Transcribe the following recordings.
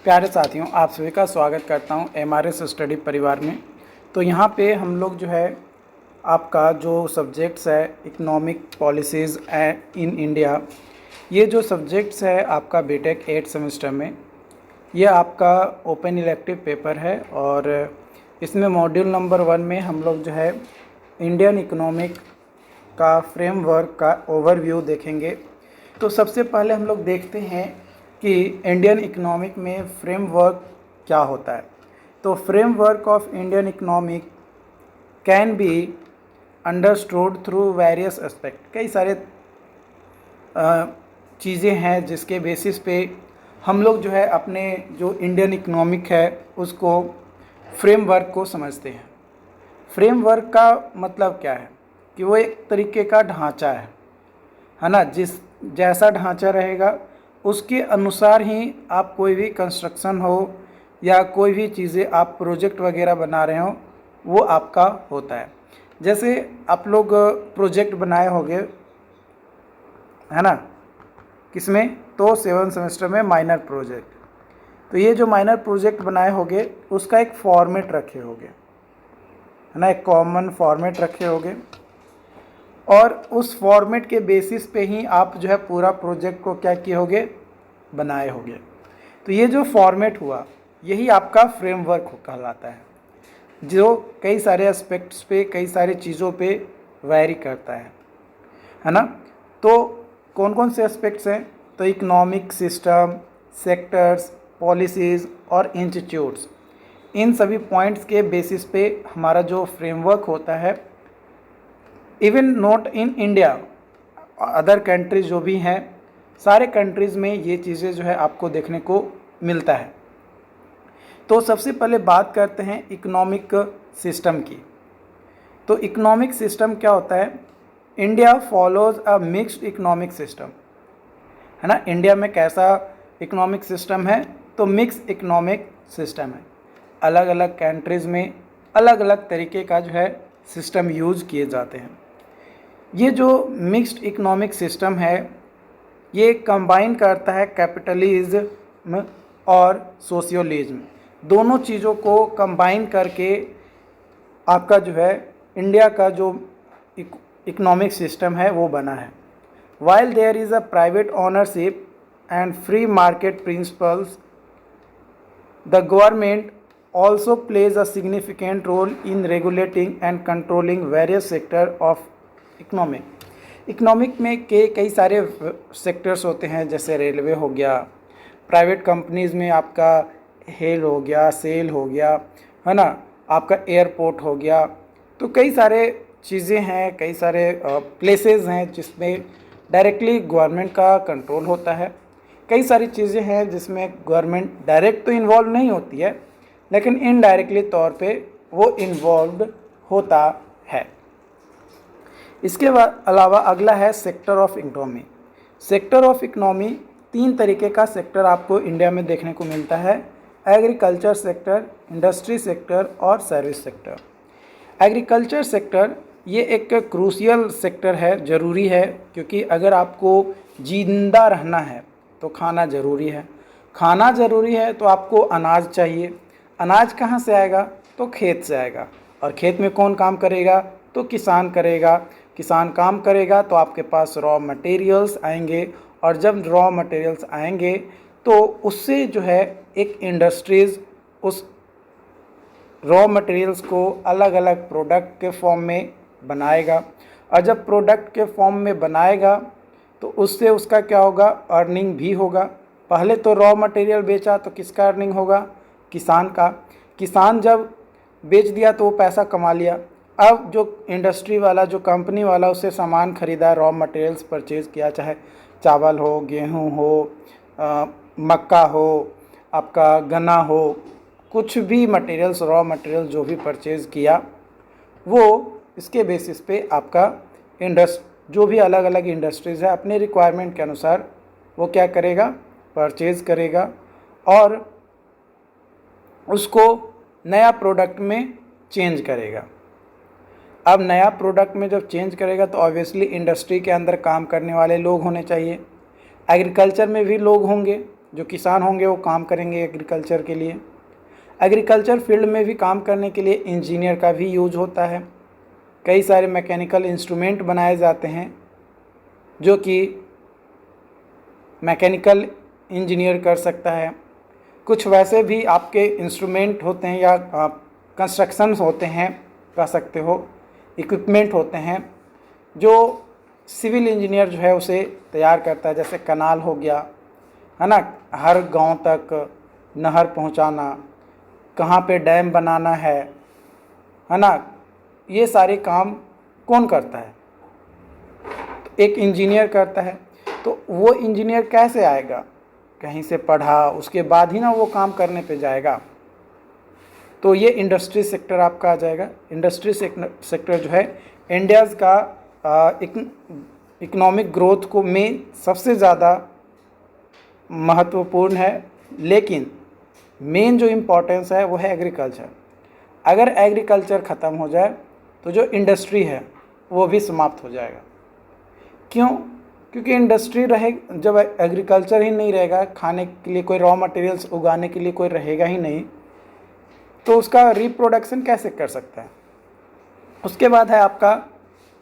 प्यारे साथियों, आप सभी का स्वागत करता हूं एमआरएस स्टडी परिवार में। तो यहां पे हम लोग जो है आपका जो सब्जेक्ट्स है इकोनॉमिक पॉलिसीज़ इन इंडिया, ये जो सब्जेक्ट्स है आपका बीटेक 8 सेमेस्टर में, ये आपका ओपन इलेक्टिव पेपर है। और इसमें मॉड्यूल नंबर 1 में हम लोग जो है इंडियन इकोनॉमिक का फ्रेमवर्क का ओवरव्यू देखेंगे। तो सबसे पहले हम लोग देखते हैं कि इंडियन इकोनॉमिक में फ्रेमवर्क क्या होता है। तो framework of Indian economic can be understood through various aspect. कई सारे चीज़ें हैं जिसके बेसिस पे हम लोग जो है अपने जो इंडियन इकोनॉमिक है उसको फ्रेमवर्क को समझते हैं। फ्रेमवर्क का मतलब क्या है कि वो एक तरीके का ढांचा है ना। जैसा ढांचा रहेगा उसके अनुसार ही आप कोई भी कंस्ट्रक्शन हो या कोई भी चीज़ें आप प्रोजेक्ट वगैरह बना रहे हो वो आपका होता है। जैसे आप लोग प्रोजेक्ट बनाए होंगे है ना, किसमें, तो 7 सेमेस्टर में माइनर प्रोजेक्ट। तो ये जो माइनर प्रोजेक्ट बनाए होंगे उसका एक फॉर्मेट रखे होंगे है ना, एक कॉमन फॉर्मेट रखे होंगे और उस फॉर्मेट के बेसिस पे ही आप जो है पूरा प्रोजेक्ट को क्या किए होगे, बनाए होंगे। तो ये जो फॉर्मेट हुआ यही आपका फ्रेमवर्क कहलाता है, जो कई सारे एस्पेक्ट्स पे, कई सारी चीज़ों पे वैरी करता है ना। तो कौन कौन से एस्पेक्ट्स हैं, तो इकोनॉमिक सिस्टम, सेक्टर्स, पॉलिसीज़ और इंस्टीट्यूट्स, इन सभी पॉइंट्स के बेसिस पे हमारा जो फ्रेमवर्क होता है। Even not in India, other countries जो भी हैं, सारे कंट्रीज़ में ये चीज़ें जो है आपको देखने को मिलता है। तो सबसे पहले बात करते हैं इकोनॉमिक सिस्टम की। तो इकोनॉमिक सिस्टम क्या होता है, India follows a mixed economic system है ना। इंडिया में कैसा इकोनॉमिक सिस्टम है, तो मिक्स इकोनॉमिक सिस्टम है। अलग अलग कंट्रीज़ में अलग अलग तरीके का जो है सिस्टम यूज़ किए जाते हैं। ये जो मिक्स्ड इकोनॉमिक सिस्टम है ये कंबाइन करता है कैपिटलिज्म और सोशियलिज्म, दोनों चीज़ों को कंबाइन करके आपका जो है इंडिया का जो इकोनॉमिक सिस्टम है वो बना है। While there is a private ownership and free market principles, the government also plays a significant role in regulating and controlling various sector of economic में कई सारे सेक्टर्स होते हैं, जैसे रेलवे हो गया, प्राइवेट कंपनीज़ में आपका हेल हो गया, सेल हो गया है ना, आपका एयरपोर्ट हो गया। तो कई सारे चीज़ें हैं, कई सारे प्लेसेस हैं जिसमें डायरेक्टली गवर्नमेंट का कंट्रोल होता है। कई सारी चीज़ें हैं जिसमें गवर्नमेंट डायरेक्ट तो इन्वॉल्व नहीं होती है लेकिन इनडायरेक्टली तौर पे वो इन्वॉल्व होता है। इसके अलावा अगला है sector of economy. Sector of economy 3 तरीके का सेक्टर आपको इंडिया में देखने को मिलता है, एग्रीकल्चर सेक्टर, इंडस्ट्री सेक्टर और सर्विस सेक्टर। एग्रीकल्चर सेक्टर ये एक क्रूशियल सेक्टर है, ज़रूरी है, क्योंकि अगर आपको जिंदा रहना है तो खाना ज़रूरी है, खाना ज़रूरी है तो आपको अनाज चाहिए। अनाज कहाँ से आएगा, तो खेत से आएगा, और खेत में कौन काम करेगा, तो किसान करेगा। किसान काम करेगा तो आपके पास रॉ मटेरियल्स आएंगे, और जब रॉ मटेरियल्स आएंगे तो उससे जो है एक इंडस्ट्रीज़ उस रॉ मटेरियल्स को अलग अलग प्रोडक्ट के फॉर्म में बनाएगा, और जब प्रोडक्ट के फॉर्म में बनाएगा तो उससे उसका क्या होगा, अर्निंग भी होगा। पहले तो रॉ मटेरियल बेचा तो किसका अर्निंग होगा, किसान का। किसान जब बेच दिया तो वो पैसा कमा लिया। अब जो इंडस्ट्री वाला, जो कंपनी वाला, उससे सामान खरीदा, रॉ मटेरियल्स परचेज़ किया, चाहे चावल हो, गेहूं हो, मक्का हो, आपका गन्ना हो, कुछ भी मटेरियल्स, रॉ मटेरियल जो भी परचेज़ किया, वो इसके बेसिस पे आपका जो भी अलग अलग इंडस्ट्रीज़ है अपने रिक्वायरमेंट के अनुसार वो क्या करेगा, परचेज़ करेगा और उसको नया प्रोडक्ट में चेंज करेगा। अब नया प्रोडक्ट में जब चेंज करेगा तो ऑब्वियसली इंडस्ट्री के अंदर काम करने वाले लोग होने चाहिए, एग्रीकल्चर में भी लोग होंगे, जो किसान होंगे वो काम करेंगे एग्रीकल्चर के लिए। एग्रीकल्चर फील्ड में भी काम करने के लिए इंजीनियर का भी यूज होता है। कई सारे मैकेनिकल इंस्ट्रूमेंट बनाए जाते हैं जो कि मैकेनिकल इंजीनियर कर सकता है। कुछ वैसे भी आपके इंस्ट्रूमेंट होते हैं या कंस्ट्रक्शंस होते हैं, कह सकते हो, इक्विपमेंट होते हैं जो सिविल इंजीनियर जो है उसे तैयार करता है। जैसे कनाल हो गया, है ना, हर गांव तक नहर पहुंचाना, कहाँ पे डैम बनाना है ना, ये सारे काम कौन करता है? तो एक इंजीनियर करता है। तो वो इंजीनियर कैसे आएगा? कहीं से पढ़ा, उसके बाद ही ना वो काम करने पे जाएगा। तो ये इंडस्ट्री सेक्टर आपका आ जाएगा। इंडस्ट्री सेक्टर जो है इंडियाज़ का इकोनॉमिक ग्रोथ को में सबसे ज़्यादा महत्वपूर्ण है, लेकिन मेन जो इम्पोर्टेंस है वो है एग्रीकल्चर। अगर एग्रीकल्चर ख़त्म हो जाए तो जो इंडस्ट्री है वो भी समाप्त हो जाएगा। क्यों? क्योंकि इंडस्ट्री रहे, जब एग्रीकल्चर ही नहीं रहेगा, खाने के लिए कोई रॉ मटेरियल्स उगाने के लिए कोई रहेगा ही नहीं, तो उसका रिप्रोडक्शन कैसे कर सकता है? उसके बाद है आपका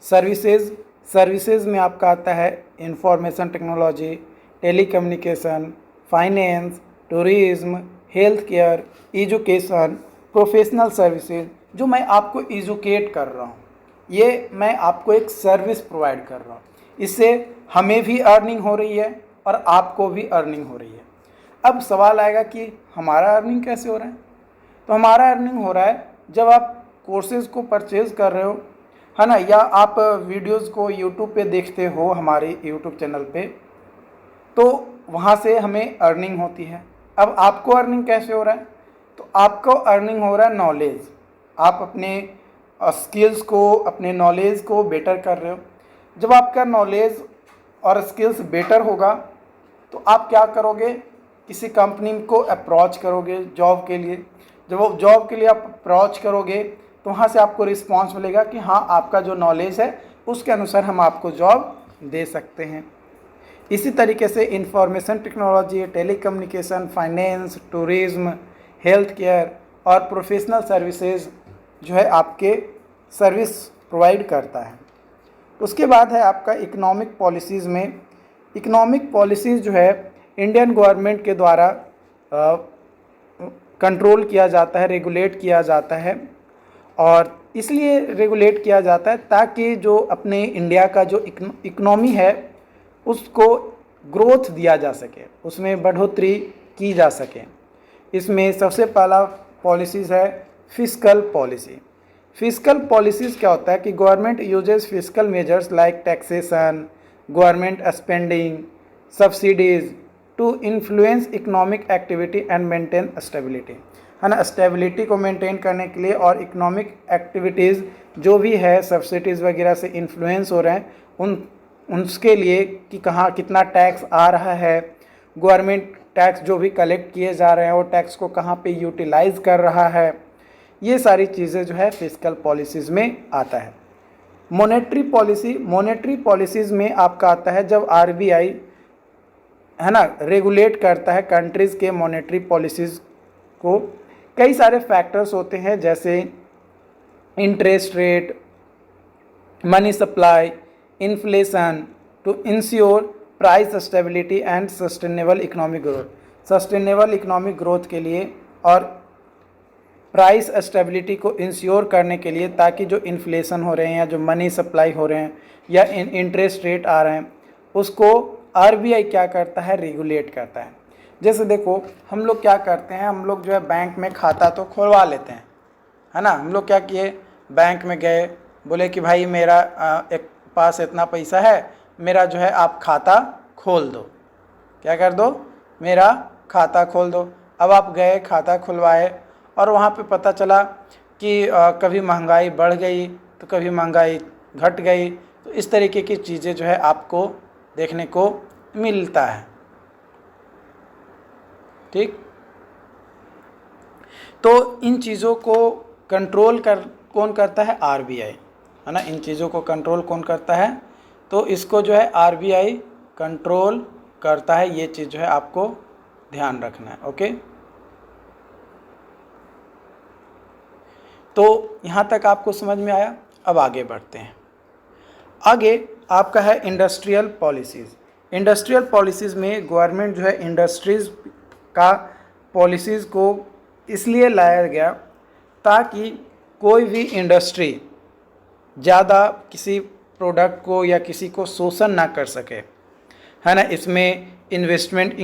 सर्विसेज। सर्विसेज में आपका आता है information technology, telecommunication, finance, tourism, health care, education, professional services. जो मैं आपको एजुकेट कर रहा हूँ, ये मैं आपको एक सर्विस प्रोवाइड कर रहा हूँ। इससे हमें भी अर्निंग हो रही है और आपको भी अर्निंग हो रही है। अब सवाल आएगा कि हमारा अर्निंग कैसे हो रहा है? तो हमारा अर्निंग हो रहा है जब आप कोर्सेज़ को परचेज़ कर रहे हो, है ना, या आप वीडियोज़ को यूट्यूब पे देखते हो हमारे यूट्यूब चैनल पे, तो वहाँ से हमें अर्निंग होती है। अब आपको अर्निंग कैसे हो रहा है? तो आपको अर्निंग हो रहा है नॉलेज। आप अपने स्किल्स को, अपने नॉलेज को बेटर कर रहे हो। जब आपका नॉलेज और स्किल्स बेटर होगा तो आप क्या करोगे? किसी कंपनी को अप्रोच करोगे जॉब के लिए। जब वो जॉब के लिए आप अप्रोच करोगे तो वहाँ से आपको रिस्पांस मिलेगा कि हाँ, आपका जो नॉलेज है उसके अनुसार हम आपको जॉब दे सकते हैं। इसी तरीके से information technology, telecommunication, finance, tourism, health care और प्रोफेशनल सर्विसेज जो है आपके सर्विस प्रोवाइड करता है। उसके बाद है आपका इकोनॉमिक पॉलिसीज़ में। इकोनॉमिक पॉलिसीज़ जो है इंडियन गवर्नमेंट के द्वारा कंट्रोल किया जाता है, रेगुलेट किया जाता है। और इसलिए रेगुलेट किया जाता है ताकि जो अपने इंडिया का जो इकोनॉमी है उसको ग्रोथ दिया जा सके, उसमें बढ़ोतरी की जा सके। इसमें सबसे पहला पॉलिसीज़ है फिस्कल पॉलिसी। फिस्कल पॉलिसीज़ क्या होता है कि government uses fiscal measures like taxation, government spending, subsidies to influence economic activity and maintain stability, है ना। स्टेबिलिटी को मेंटेन करने के लिए और इकोनॉमिक एक्टिविटीज़ जो भी है सब्सिडीज़ वगैरह से इन्फ्लुएंस हो रहे हैं उनके लिए कि कहाँ कितना टैक्स आ रहा है, गवर्नमेंट टैक्स जो भी कलेक्ट किए जा रहे हैं वो टैक्स को कहाँ पे यूटिलाइज कर रहा है, ये सारी चीज़ें जो है फिस्कल पॉलिसीज़ में आता है। मॉनेटरी पॉलिसी, मॉनेटरी पॉलिसीज़ में आपका आता है जब आरबीआई, है ना, रेगुलेट करता है कंट्रीज़ के मॉनेटरी पॉलिसीज़ को। कई सारे फैक्टर्स होते हैं जैसे interest rate, money supply, inflation, to ensure price stability and sustainable economic growth. Sustainable economic growth के लिए और प्राइस स्टेबिलिटी को इंश्योर करने के लिए, ताकि जो इन्फ्लेशन हो रहे हैं या जो मनी सप्लाई हो रहे हैं या इंटरेस्ट रेट आ रहे हैं उसको आरबीआई क्या करता है? रेगुलेट करता है। जैसे देखो, हम लोग क्या करते हैं, हम लोग जो है बैंक में खाता तो खुलवा लेते हैं, है ना। हम लोग क्या किए, बैंक में गए, बोले कि भाई मेरा एक पास इतना पैसा है, मेरा जो है आप खाता खोल दो। क्या कर दो? मेरा खाता खोल दो। अब आप गए, खाता खुलवाए और वहाँ पे पता चला कि कभी महंगाई बढ़ गई तो कभी महंगाई घट गई। तो इस तरीके की चीज़ें जो है आपको देखने को मिलता है। ठीक, तो इन चीज़ों को कंट्रोल कौन करता है? आरबीआई, है ना। इन चीज़ों को कंट्रोल कौन करता है? तो इसको जो है आरबीआई कंट्रोल करता है। ये चीज़ जो है आपको ध्यान रखना है। ओके, तो यहाँ तक आपको समझ में आया। अब आगे बढ़ते हैं। आगे आपका है इंडस्ट्रियल पॉलिसीज़। इंडस्ट्रियल पॉलिसीज़ में गवर्नमेंट जो है इंडस्ट्रीज़ का पॉलिसीज़ को इसलिए लाया गया ताकि कोई भी इंडस्ट्री ज़्यादा किसी प्रोडक्ट को या किसी को शोषण ना कर सके, है ना। इसमें investment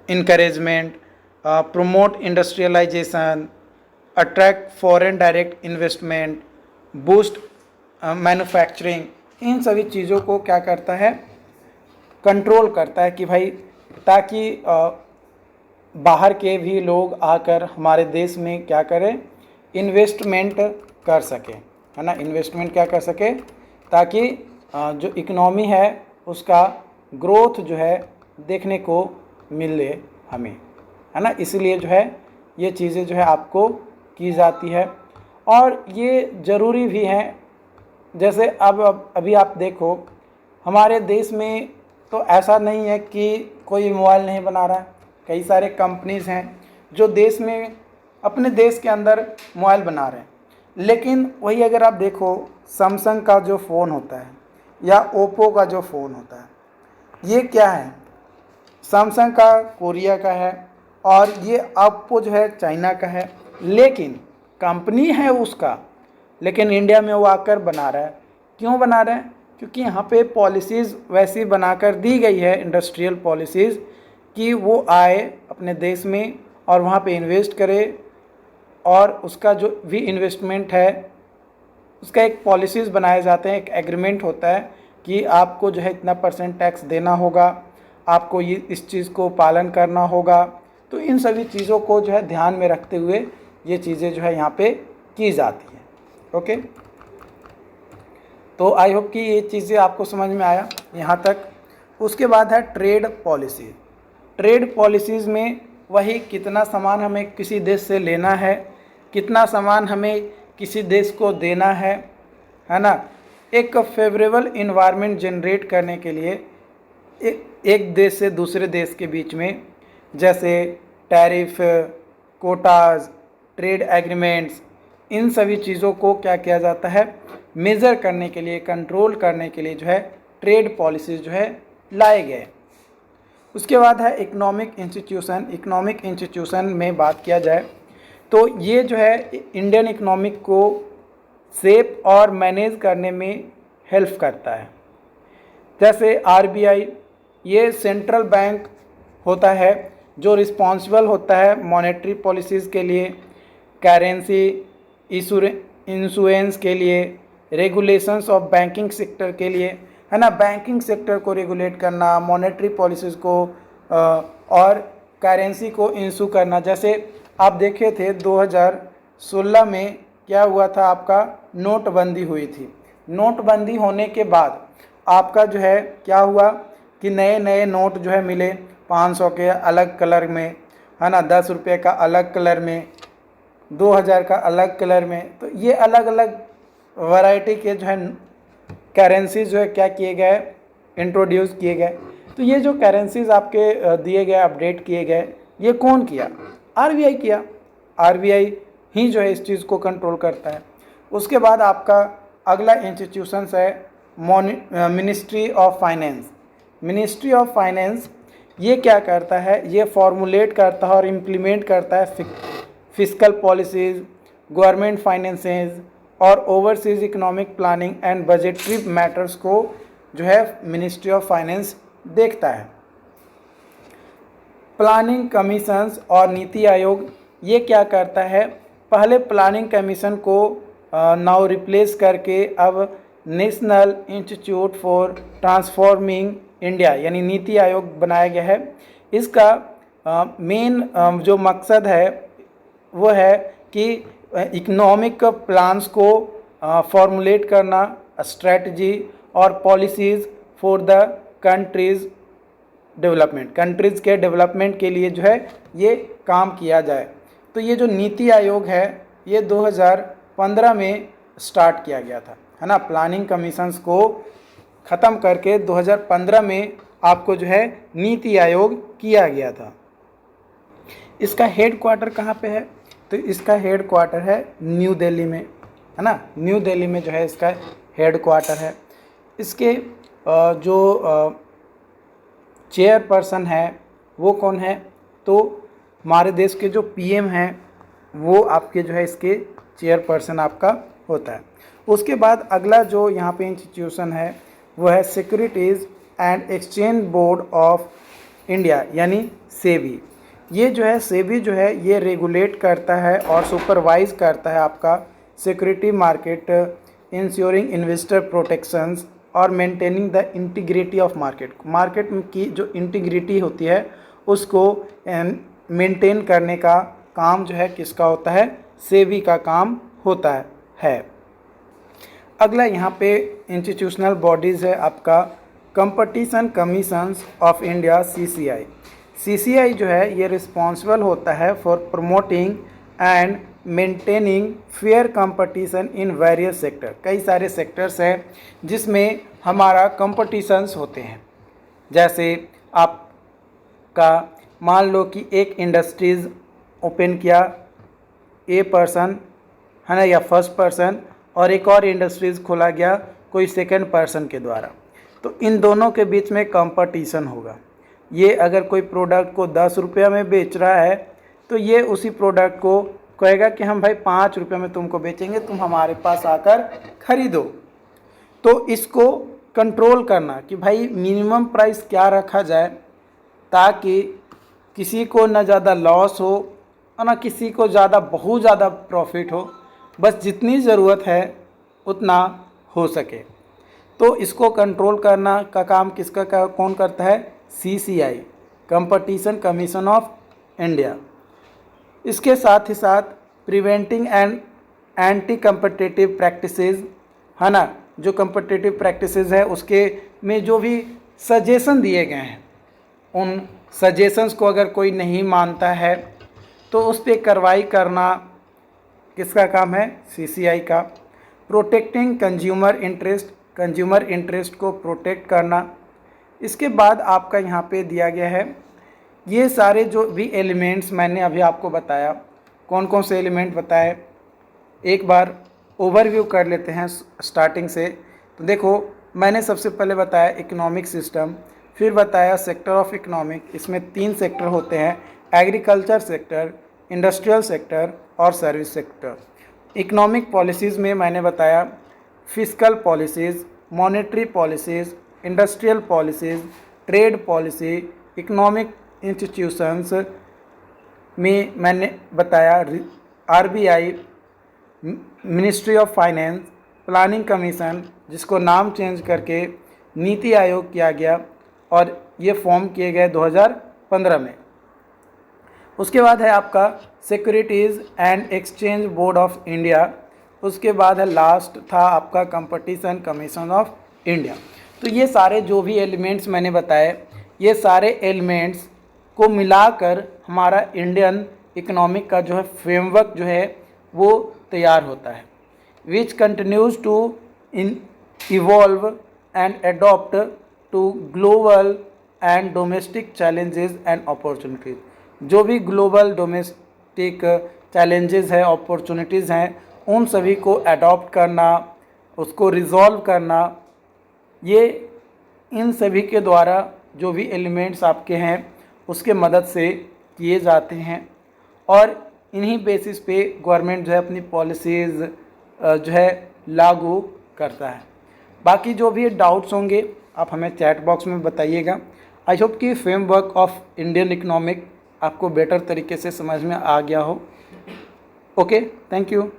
encouragement, promote industrialisation, attract foreign direct investment, boost manufacturing, इन सभी चीज़ों को क्या करता है, कंट्रोल करता है कि भाई ताकि बाहर के भी लोग आकर हमारे देश में क्या करें, इन्वेस्टमेंट कर सकें, है ना। इन्वेस्टमेंट क्या कर सके ताकि जो इकनॉमी है उसका ग्रोथ जो है देखने को मिले हमें, है ना। इसलिए जो है ये चीज़ें जो है आपको की जाती है और ये ज़रूरी भी हैं। जैसे अब अभी आप देखो हमारे देश में तो ऐसा नहीं है कि कोई मोबाइल नहीं बना रहा है, कई सारे कंपनीज़ हैं जो देश में अपने देश के अंदर मोबाइल बना रहे हैं। लेकिन वही अगर आप देखो सैमसंग का जो फ़ोन होता है या ओप्पो का जो फ़ोन होता है, ये क्या है, सैमसंग का कोरिया का है और ये ओप्पो जो है चाइना का है, लेकिन कंपनी है उसका, लेकिन इंडिया में वो आकर बना रहा है। क्यों बना रहा है? क्योंकि यहाँ पे पॉलिसीज़ वैसी बनाकर दी गई है, इंडस्ट्रियल पॉलिसीज़, कि वो आए अपने देश में और वहाँ पे इन्वेस्ट करे और उसका जो भी इन्वेस्टमेंट है उसका एक पॉलिसीज़ बनाए जाते हैं, एक एग्रीमेंट होता है कि आपको जो है इतना % टैक्स देना होगा, आपको ये इस चीज़ को पालन करना होगा। तो इन सभी चीज़ों को जो है ध्यान में रखते हुए ये चीज़ें जो है यहाँ पे की जाती हैं। ओके, तो आई होप कि ये चीज़ें आपको समझ में आया यहाँ तक। उसके बाद है ट्रेड पॉलिसी। ट्रेड पॉलिसीज़ में वही कितना सामान हमें किसी देश से लेना है, कितना सामान हमें किसी देश को देना है ना। एक फेवरेबल इन्वायरमेंट जनरेट करने के लिए एक देश से दूसरे देश के बीच में जैसे टैरिफ, कोटाज, ट्रेड एग्रीमेंट्स, इन सभी चीज़ों को क्या किया जाता है, मेज़र करने के लिए, कंट्रोल करने के लिए जो है ट्रेड पॉलिसीज़ जो है लाए गए। उसके बाद है इकोनॉमिक इंस्टीट्यूशन। इकोनॉमिक इंस्टीट्यूशन में बात किया जाए तो ये जो है इंडियन इकोनॉमिक को शेप और मैनेज करने में हेल्प करता है। जैसे आरबीआई, ये सेंट्रल बैंक होता है जो रिस्पॉन्सिबल होता है मॉनेटरी पॉलिसीज़ के लिए, करेंसी इंश्योरेंस के लिए, रेगुलेशंस ऑफ बैंकिंग सेक्टर के लिए, है ना। बैंकिंग सेक्टर को रेगुलेट करना, मॉनेटरी पॉलिसीज़ को और करेंसी को इशू करना। जैसे आप देखे थे 2016 में क्या हुआ था, आपका नोटबंदी हुई थी। नोटबंदी होने के बाद आपका जो है क्या हुआ कि नए नए नोट जो है मिले, 500 के अलग कलर में, है ना, 10 रुपये का अलग कलर में, 2000 का अलग कलर में। तो ये अलग अलग वैरायटी के जो है करेंसीज जो है क्या किए गए, इंट्रोड्यूस किए गए। तो ये जो करेंसीज आपके दिए गए, अपडेट किए गए, ये कौन किया? आरबीआई किया। आरबीआई ही जो है इस चीज़ को कंट्रोल करता है। उसके बाद आपका अगला इंस्टीट्यूशंस है ministry of finance. Ministry of finance ये क्या करता है, ये फॉर्मुलेट करता है और इम्प्लीमेंट करता है फिस्कल पॉलिसीज़, गवर्नमेंट फाइनेंसेस और overseas economic planning and budgetary matters को जो है मिनिस्ट्री ऑफ फाइनेंस देखता है। प्लानिंग कमीशंस और नीति आयोग ये क्या करता है, पहले प्लानिंग कमीशन को नाउ रिप्लेस करके अब national institute for transforming India यानी नीति आयोग बनाया गया है। इसका मेन जो मकसद है वो है कि इकोनॉमिक प्लान्स को फॉर्मुलेट करना, स्ट्रेटजी और policies for the countries development, countries के डेवलपमेंट के लिए जो है ये काम किया जाए। तो ये जो नीति आयोग है ये 2015 में स्टार्ट किया गया था, है ना। प्लानिंग कमीशंस को ख़त्म करके 2015 में आपको जो है नीति आयोग किया गया था। इसका हेड क्वार्टर कहाँ पे है? तो इसका हेड क्वार्टर है न्यू दिल्ली में, है ना। न्यू दिल्ली में जो है इसका हेड क्वार्टर है। इसके जो चेयरपर्सन है वो कौन है? तो हमारे देश के जो पीएम हैं वो आपके जो है इसके चेयरपर्सन आपका होता है। उसके बाद अगला जो यहाँ पे इंस्टीट्यूशन है वो है securities and exchange board of India, यानी सेबी। ये जो है सेबी जो है ये रेगुलेट करता है और सुपरवाइज करता है आपका security market, insuring investor protections और maintaining the integrity of market. Market की जो इंटीग्रिटी होती है उसको मेंटेन करने का काम जो है किसका होता है? सेबी का काम होता है। अगला यहाँ पे इंस्टीट्यूशनल बॉडीज़ है आपका competition commissions of India, CCI. CCI जो है ये रिस्पॉन्सिबल होता है for promoting and maintaining fair competition in various sector. कई सारे सेक्टर्स हैं जिसमें हमारा कंपटीशंस होते हैं। जैसे आपका मान लो कि एक इंडस्ट्रीज़ ओपन किया ए पर्सन, है ना, या फर्स्ट पर्सन, और एक और इंडस्ट्रीज़ खोला गया कोई सेकंड पर्सन के द्वारा, तो इन दोनों के बीच में कंपटीशन होगा। ये अगर कोई प्रोडक्ट को 10 रुपये में बेच रहा है तो ये उसी प्रोडक्ट को कहेगा कि हम भाई 5 रुपये में तुमको बेचेंगे, तुम हमारे पास आकर खरीदो। तो इसको कंट्रोल करना कि भाई मिनिमम प्राइस क्या रखा जाए ताकि किसी को ना ज़्यादा लॉस हो और ना किसी को बहुत ज़्यादा प्रॉफिट हो, बस जितनी ज़रूरत है उतना हो सके। तो इसको कंट्रोल करना का काम किसका कौन करता है? CCI, competition commission of India. इसके साथ ही साथ preventing and anti competitive practices, है ना, जो कम्पिटिटिव प्रैक्टिसेस है उसके में जो भी सजेशन दिए गए हैं उन सजेशंस को अगर कोई नहीं मानता है तो उस पर कार्रवाई करना किसका काम है? सीसीआई का। प्रोटेक्टिंग कंज्यूमर इंटरेस्ट को प्रोटेक्ट करना। इसके बाद आपका यहाँ पे दिया गया है ये सारे जो भी एलिमेंट्स मैंने अभी आपको बताया, कौन कौन से एलिमेंट बताए, एक बार ओवरव्यू कर लेते हैं स्टार्टिंग से। तो देखो, मैंने सबसे पहले बताया इकोनॉमिक सिस्टम, फिर बताया सेक्टर ऑफ इकोनॉमिक। इसमें 3 सेक्टर होते हैं, एग्रीकल्चर सेक्टर, इंडस्ट्रियल सेक्टर और सर्विस सेक्टर। इकोनॉमिक पॉलिसीज़ में मैंने बताया fiscal policies, monetary policies, industrial policies, trade policy. Economic institutions में मैंने बताया RBI, ministry of finance, planning commission जिसको नाम चेंज करके नीति आयोग किया गया और ये फॉर्म किए गए 2015 में। उसके बाद है आपका securities and exchange board of India. उसके बाद है लास्ट था आपका कंपटीशन कमीशन ऑफ इंडिया। तो ये सारे जो भी एलिमेंट्स मैंने बताए, ये सारे एलिमेंट्स को मिलाकर हमारा इंडियन इकोनॉमिक का जो है फ्रेमवर्क जो है वो तैयार होता है, which continues to evolve and adopt to global and domestic challenges and opportunities. जो भी ग्लोबल डोमेस्टिक चैलेंजेस हैं, अपॉर्चुनिटीज़ हैं, उन सभी को अडॉप्ट करना, उसको रिजॉल्व करना, ये इन सभी के द्वारा जो भी एलिमेंट्स आपके हैं उसके मदद से किए जाते हैं और इन्हीं बेसिस पे गवर्नमेंट जो है अपनी पॉलिसीज़ जो है लागू करता है। बाकी जो भी डाउट्स होंगे आप हमें चैट बॉक्स में बताइएगा। आई होप कि फ्रेमवर्क ऑफ इंडियन इकोनॉमिक आपको बेटर तरीके से समझ में आ गया हो। Okay, thank you.